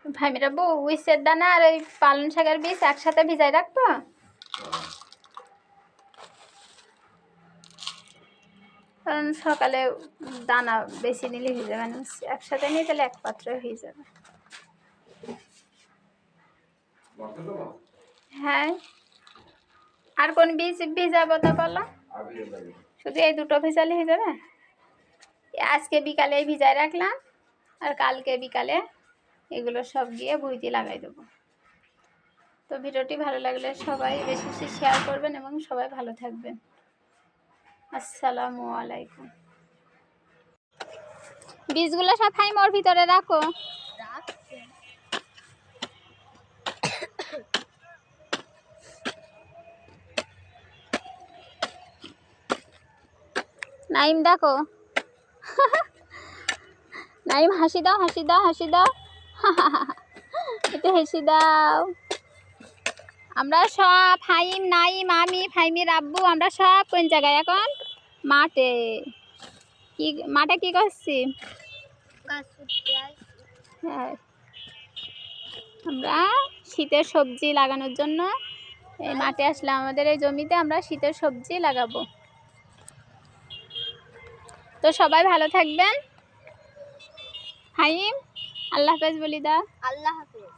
ভাইমিরা বউ উইসের দানা আর ওই পালং শাকের বীজ একসাথে ভিজাই রাখবো, কারণ সকালে দানা বেশি নিলে হয়ে যাবে, মানে একসাথে নিয়ে তাহলে এক পাত্রে হয়ে যাবে। হ্যাঁ, আর কোন বীজ ভিজাবো তা বলো? শুধু এই দুটো ভিজালে হয়ে যাবে। আজকে বিকালে ভিজাই রাখলাম, আর কালকে বিকালে এগুলো সব গিয়ে ভুঁইতে লাগাই দেবো। তো ভিডিওটি ভালো লাগলে সবাই বেশি বেশি শেয়ার করবেন এবং সবাই ভালো থাকবেন। আসসালামু আলাইকুম। বীজগুলো সব ওর ভিতরে রাখো। নাইম দেখো, নাইম হাসি দাও, হাসি দাও, হাসি দাও, একটু হাসি দাও। আমরা সব ফাইম, নাইম, আমি, ফাইমির আব্বু, আমরা সব কোন জায়গায় এখন? মাঠে। কি মাঠে কি করছি? হ্যাঁ, আমরা শীতের সবজি লাগানোর জন্য এই মাঠে আসলাম। আমাদের এই জমিতে আমরা শীতের সবজি লাগাবো। তো সবাই ভালো থাকবেন। হাইম, আল্লাহ হাফেজ বলি দাও। আল্লাহ হাফেজ।